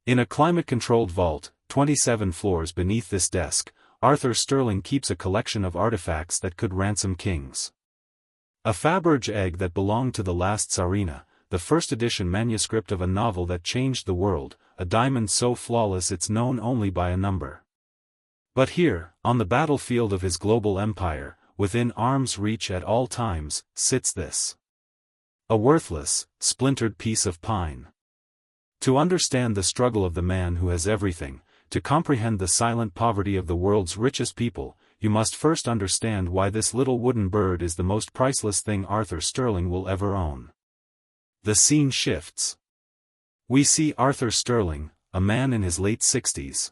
In a climate-controlled vault, 27 floors beneath this desk, Arthur Sterling keeps a collection of artifacts that could ransom kings. A Faberge egg that belonged to the last Tsarina, the first edition manuscript of a novel that changed the world, a diamond so flawless it's known only by a number. But here, on the battlefield of his global empire, within arm's reach at all times, sits this. A worthless, splintered piece of pine. To understand the struggle of the man who has everything, to comprehend the silent poverty of the world's richest people, you must first understand why this little wooden bird is the most priceless thing Arthur Sterling will ever own. The scene shifts. We see Arthur Sterling, a man in his late 60s.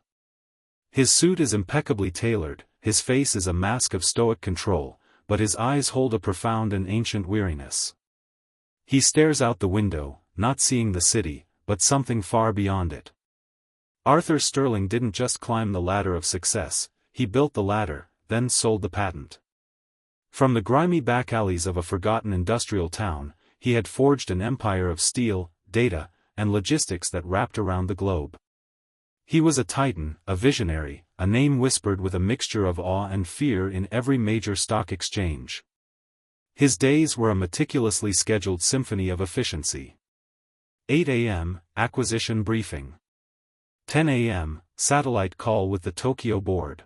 His suit is impeccably tailored, his face is a mask of stoic control, but his eyes hold a profound and ancient weariness. He stares out the window, not seeing the city, but something far beyond it. Arthur Sterling didn't just climb the ladder of success, he built the ladder, then sold the patent. From the grimy back alleys of a forgotten industrial town, he had forged an empire of steel, data, and logistics that wrapped around the globe. He was a titan, a visionary, a name whispered with a mixture of awe and fear in every major stock exchange. His days were a meticulously scheduled symphony of efficiency. 8 a.m., acquisition briefing. 10 a.m., satellite call with the Tokyo board.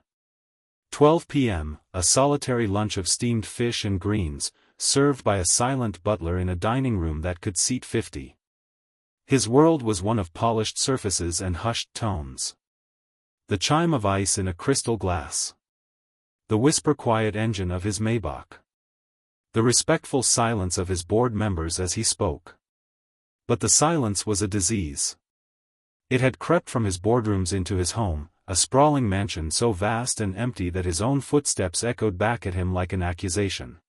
12 p.m., a solitary lunch of steamed fish and greens, served by a silent butler in a dining room that could seat 50. His world was one of polished surfaces and hushed tones. The chime of ice in a crystal glass. The whisper-quiet engine of his Maybach. The respectful silence of his board members as he spoke. But the silence was a disease. It had crept from his boardrooms into his home, a sprawling mansion so vast and empty that his own footsteps echoed back at him like an accusation.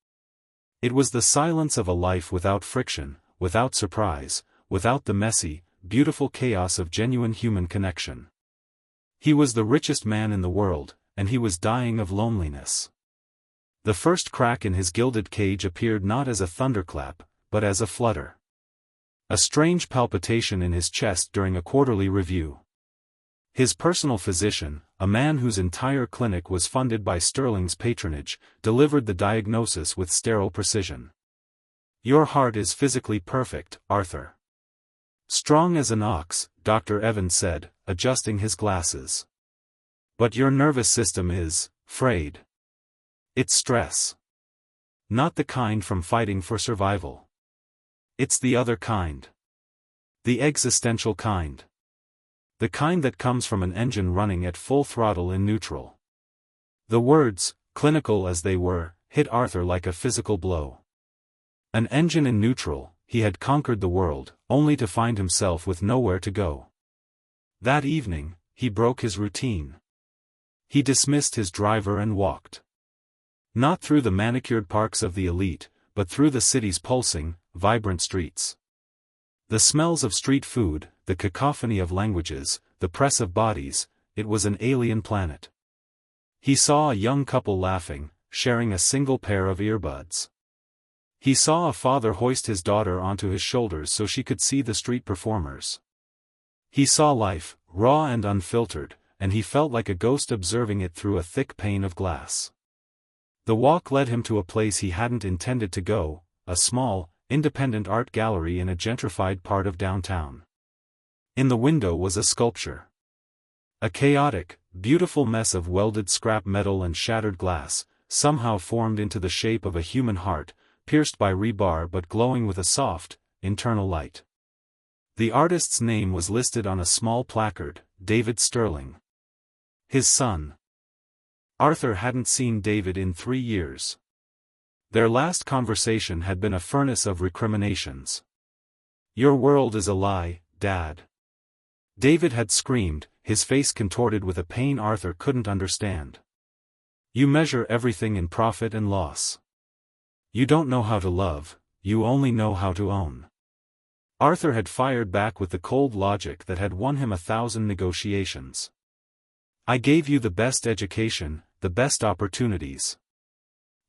It was the silence of a life without friction, without surprise, without the messy, beautiful chaos of genuine human connection. He was the richest man in the world, and he was dying of loneliness. The first crack in his gilded cage appeared not as a thunderclap, but as a flutter. A strange palpitation in his chest during a quarterly review. His personal physician, a man whose entire clinic was funded by Sterling's patronage, delivered the diagnosis with sterile precision. "Your heart is physically perfect, Arthur. Strong as an ox," Dr. Evans said, adjusting his glasses. "But your nervous system is frayed. It's stress. Not the kind from fighting for survival. It's the other kind. The existential kind. The kind that comes from an engine running at full throttle in neutral." The words, clinical as they were, hit Arthur like a physical blow. An engine in neutral, he had conquered the world, only to find himself with nowhere to go. That evening, he broke his routine. He dismissed his driver and walked. Not through the manicured parks of the elite, but through the city's pulsing, vibrant streets. The smells of street food, the cacophony of languages, the press of bodies, it was an alien planet. He saw a young couple laughing, sharing a single pair of earbuds. He saw a father hoist his daughter onto his shoulders so she could see the street performers. He saw life, raw and unfiltered, and he felt like a ghost observing it through a thick pane of glass. The walk led him to a place he hadn't intended to go, a small, independent art gallery in a gentrified part of downtown. In the window was a sculpture. A chaotic, beautiful mess of welded scrap metal and shattered glass, somehow formed into the shape of a human heart, pierced by rebar but glowing with a soft, internal light. The artist's name was listed on a small placard, David Sterling. His son. Arthur hadn't seen David in 3 years. Their last conversation had been a furnace of recriminations. "Your world is a lie, Dad." David had screamed, his face contorted with a pain Arthur couldn't understand. "You measure everything in profit and loss. You don't know how to love, you only know how to own." Arthur had fired back with the cold logic that had won him 1,000 negotiations. "I gave you the best education, the best opportunities.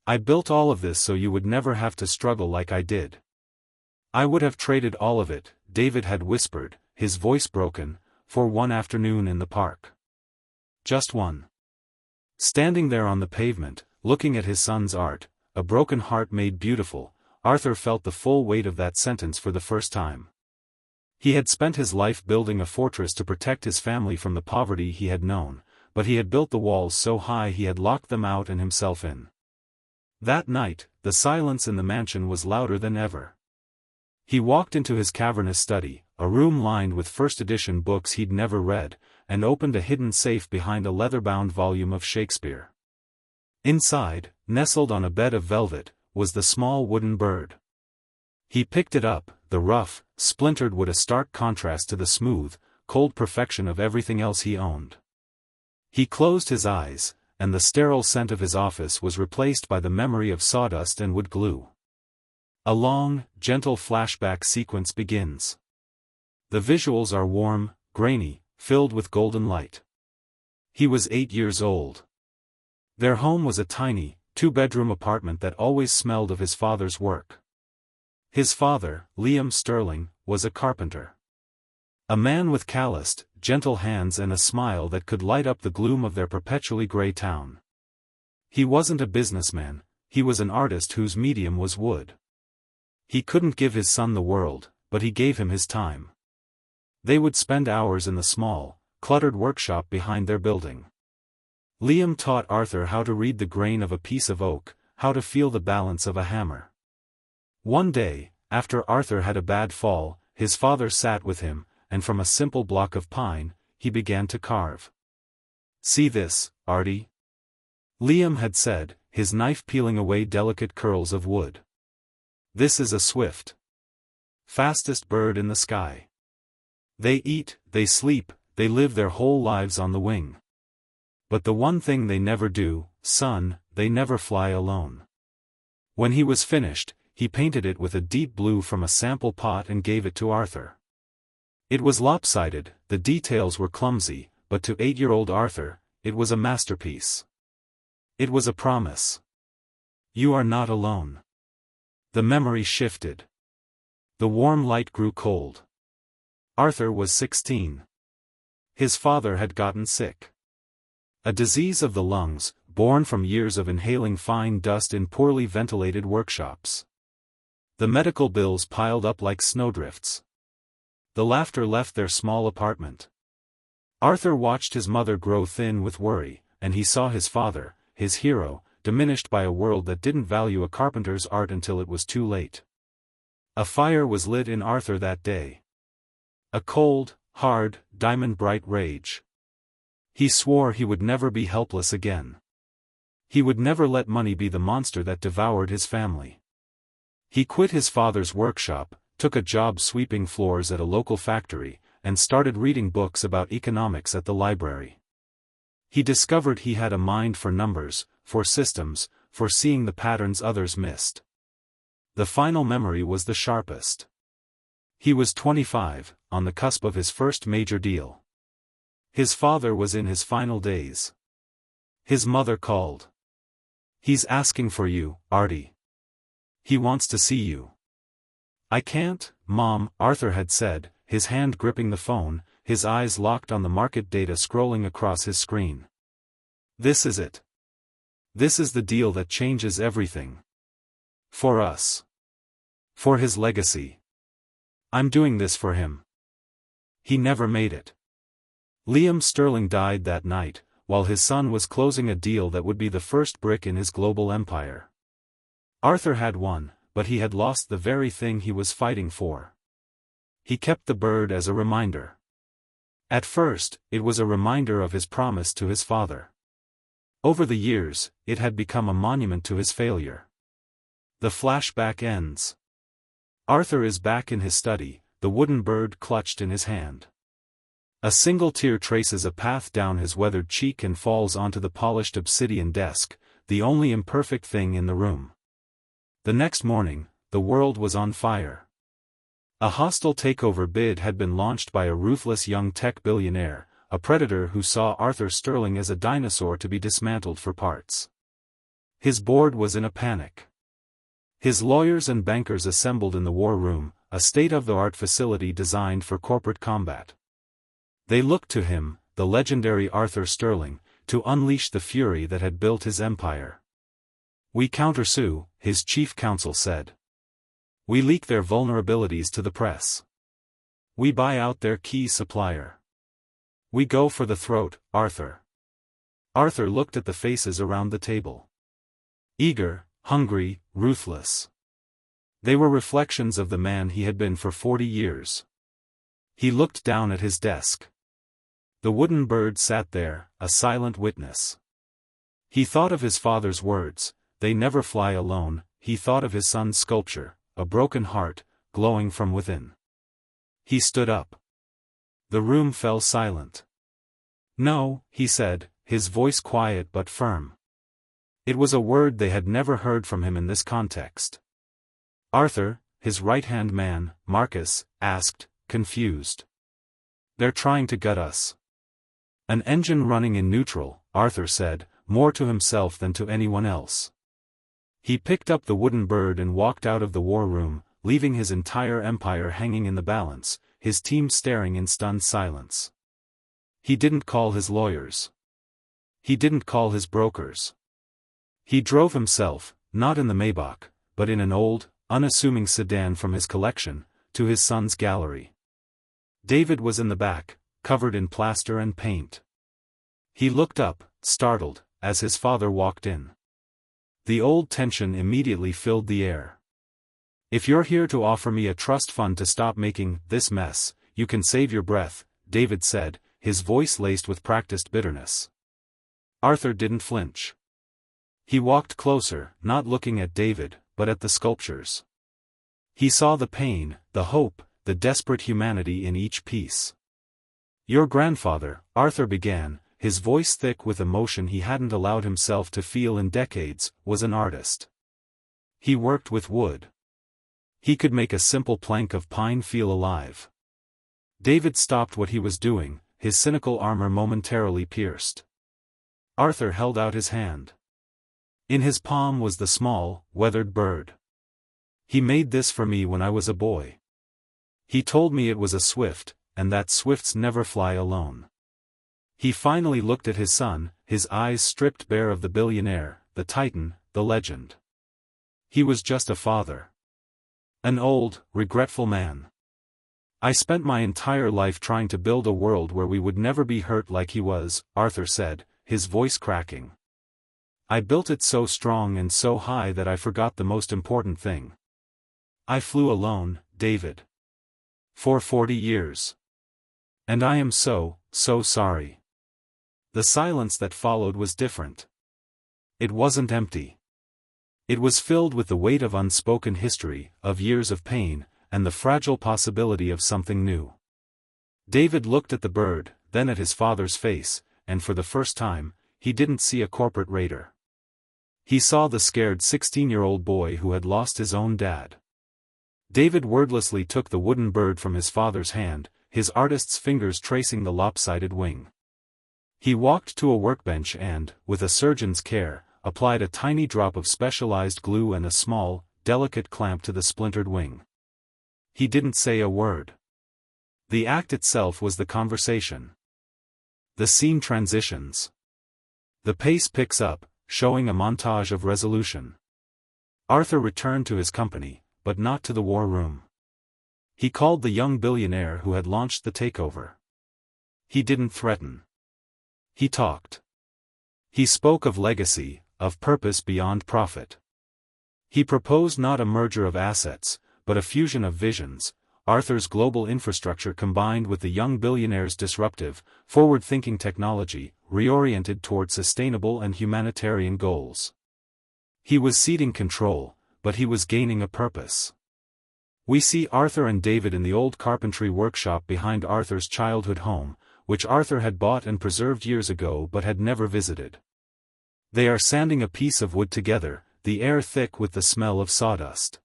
I built all of this so you would never have to struggle like I did. I would have traded all of it," David had whispered, his voice broken, for one afternoon in the park. Just one. Standing there on the pavement, looking at his son's art, a broken heart made beautiful, Arthur felt the full weight of that sentence for the first time. He had spent his life building a fortress to protect his family from the poverty he had known, but he had built the walls so high he had locked them out and himself in. That night, the silence in the mansion was louder than ever. He walked into his cavernous study, a room lined with first-edition books he'd never read, and opened a hidden safe behind a leather-bound volume of Shakespeare. Inside, nestled on a bed of velvet, was the small wooden bird. He picked it up, the rough, splintered wood a stark contrast to the smooth, cold perfection of everything else he owned. He closed his eyes, and the sterile scent of his office was replaced by the memory of sawdust and wood glue. A long, gentle flashback sequence begins. The visuals are warm, grainy, filled with golden light. He was 8 years old. Their home was a tiny, two-bedroom apartment that always smelled of his father's work. His father, Liam Sterling, was a carpenter. A man with calloused, gentle hands and a smile that could light up the gloom of their perpetually gray town. He wasn't a businessman, he was an artist whose medium was wood. He couldn't give his son the world, but he gave him his time. They would spend hours in the small, cluttered workshop behind their building. Liam taught Arthur how to read the grain of a piece of oak, how to feel the balance of a hammer. One day, after Arthur had a bad fall, his father sat with him, and from a simple block of pine, he began to carve. "See this, Artie?" Liam had said, his knife peeling away delicate curls of wood. "This is a swift, fastest bird in the sky. They eat, they sleep, they live their whole lives on the wing. But the one thing they never do, son, they never fly alone." When he was finished, he painted it with a deep blue from a sample pot and gave it to Arthur. It was lopsided, the details were clumsy, but to 8-year-old Arthur, it was a masterpiece. It was a promise. You are not alone. The memory shifted. The warm light grew cold. Arthur was 16. His father had gotten sick. A disease of the lungs, born from years of inhaling fine dust in poorly ventilated workshops. The medical bills piled up like snowdrifts. The laughter left their small apartment. Arthur watched his mother grow thin with worry, and he saw his father, his hero, diminished by a world that didn't value a carpenter's art until it was too late. A fire was lit in Arthur that day. A cold, hard, diamond-bright rage. He swore he would never be helpless again. He would never let money be the monster that devoured his family. He quit his father's workshop, took a job sweeping floors at a local factory, and started reading books about economics at the library. He discovered he had a mind for numbers, for systems, for seeing the patterns others missed. The final memory was the sharpest. He was 25, on the cusp of his first major deal. His father was in his final days. His mother called. "He's asking for you, Artie. He wants to see you." "I can't, Mom," Arthur had said, his hand gripping the phone, his eyes locked on the market data scrolling across his screen. "This is it. This is the deal that changes everything. For us. For his legacy. I'm doing this for him." He never made it. Liam Sterling died that night, while his son was closing a deal that would be the first brick in his global empire. Arthur had won, but he had lost the very thing he was fighting for. He kept the bird as a reminder. At first, it was a reminder of his promise to his father. Over the years, it had become a monument to his failure. The flashback ends. Arthur is back in his study, the wooden bird clutched in his hand. A single tear traces a path down his weathered cheek and falls onto the polished obsidian desk, the only imperfect thing in the room. The next morning, the world was on fire. A hostile takeover bid had been launched by a ruthless young tech billionaire, a predator who saw Arthur Sterling as a dinosaur to be dismantled for parts. His board was in a panic. His lawyers and bankers assembled in the war room, a state-of-the-art facility designed for corporate combat. They looked to him, the legendary Arthur Sterling, to unleash the fury that had built his empire. "We countersue," his chief counsel said. "We leak their vulnerabilities to the press. We buy out their key supplier. We go for the throat, Arthur." Arthur looked at the faces around the table. Eager, hungry, ruthless. They were reflections of the man he had been for 40 years. He looked down at his desk. The wooden bird sat there, a silent witness. He thought of his father's words, "They never fly alone." He thought of his son's sculpture, a broken heart, glowing from within. He stood up. The room fell silent. "No," he said, his voice quiet but firm. It was a word they had never heard from him in this context. Arthur, his right-hand man, Marcus, asked, confused. "They're trying to gut us." "An engine running in neutral," Arthur said, more to himself than to anyone else. He picked up the wooden bird and walked out of the war room, leaving his entire empire hanging in the balance, his team staring in stunned silence. He didn't call his lawyers. He didn't call his brokers. He drove himself, not in the Maybach, but in an old, unassuming sedan from his collection, to his son's gallery. David was in the back, covered in plaster and paint. He looked up, startled, as his father walked in. The old tension immediately filled the air. "If you're here to offer me a trust fund to stop making this mess, you can save your breath," David said, his voice laced with practiced bitterness. Arthur didn't flinch. He walked closer, not looking at David, but at the sculptures. He saw the pain, the hope, the desperate humanity in each piece. "Your grandfather," Arthur began, his voice thick with emotion he hadn't allowed himself to feel in decades, "was an artist. He worked with wood. He could make a simple plank of pine feel alive." David stopped what he was doing, his cynical armor momentarily pierced. Arthur held out his hand. In his palm was the small, weathered bird. "He made this for me when I was a boy. He told me it was a swift, and that swifts never fly alone." He finally looked at his son, his eyes stripped bare of the billionaire, the titan, the legend. He was just a father. An old, regretful man. "I spent my entire life trying to build a world where we would never be hurt like he was," Arthur said, his voice cracking. "I built it so strong and so high that I forgot the most important thing. I flew alone, David. For 40 years. And I am so sorry." The silence that followed was different. It wasn't empty. It was filled with the weight of unspoken history, of years of pain, and the fragile possibility of something new. David looked at the bird, then at his father's face, and for the first time, he didn't see a corporate raider. He saw the scared 16-year-old boy who had lost his own dad. David wordlessly took the wooden bird from his father's hand, his artist's fingers tracing the lopsided wing. He walked to a workbench and, with a surgeon's care, applied a tiny drop of specialized glue and a small, delicate clamp to the splintered wing. He didn't say a word. The act itself was the conversation. The scene transitions. The pace picks up, showing a montage of resolution. Arthur returned to his company, but not to the war room. He called the young billionaire who had launched the takeover. He didn't threaten. He talked. He spoke of legacy, of purpose beyond profit. He proposed not a merger of assets, but a fusion of visions, Arthur's global infrastructure combined with the young billionaire's disruptive, forward-thinking technology, reoriented toward sustainable and humanitarian goals. He was ceding control, but he was gaining a purpose. We see Arthur and David in the old carpentry workshop behind Arthur's childhood home, which Arthur had bought and preserved years ago but had never visited. They are sanding a piece of wood together, the air thick with the smell of sawdust.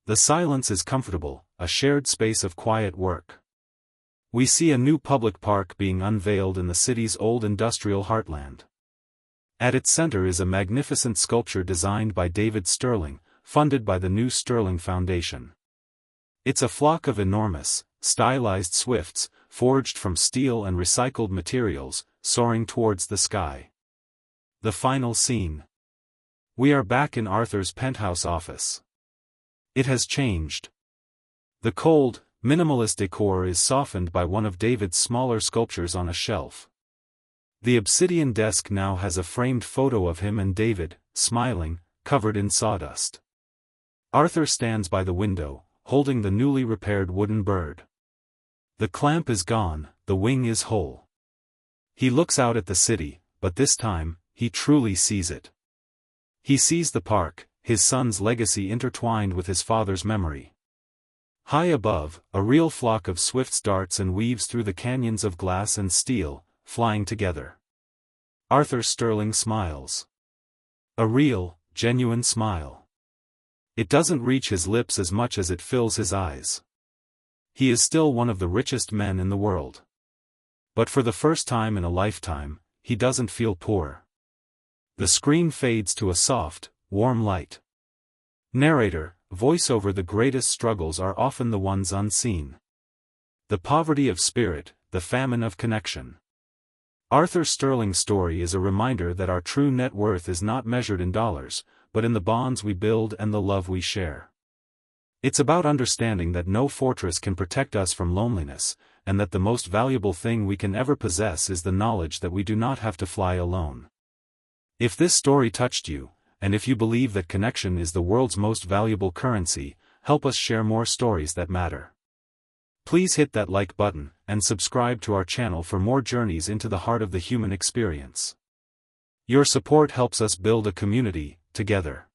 The silence is comfortable, a shared space of quiet work. We see a new public park being unveiled in the city's old industrial heartland. At its center is a magnificent sculpture designed by David Sterling, funded by the New Sterling Foundation. It's a flock of enormous, stylized swifts, forged from steel and recycled materials, soaring towards the sky. The final scene. We are back in Arthur's penthouse office. It has changed. The cold, minimalist decor is softened by one of David's smaller sculptures on a shelf. The obsidian desk now has a framed photo of him and David, smiling, covered in sawdust. Arthur stands by the window, holding the newly repaired wooden bird. The clamp is gone, the wing is whole. He looks out at the city, but this time, he truly sees it. He sees the park, his son's legacy intertwined with his father's memory. High above, a real flock of swifts darts and weaves through the canyons of glass and steel, flying together. Arthur Sterling smiles. A real, genuine smile. It doesn't reach his lips as much as it fills his eyes. He is still one of the richest men in the world. But for the first time in a lifetime, he doesn't feel poor. The screen fades to a soft, warm light. Narrator, voiceover. The greatest struggles are often the ones unseen. The poverty of spirit, the famine of connection. Arthur Sterling's story is a reminder that our true net worth is not measured in dollars, but in the bonds we build and the love we share. It's about understanding that no fortress can protect us from loneliness, and that the most valuable thing we can ever possess is the knowledge that we do not have to fly alone. If this story touched you, and if you believe that connection is the world's most valuable currency, help us share more stories that matter. Please hit that like button, and subscribe to our channel for more journeys into the heart of the human experience. Your support helps us build a community, together.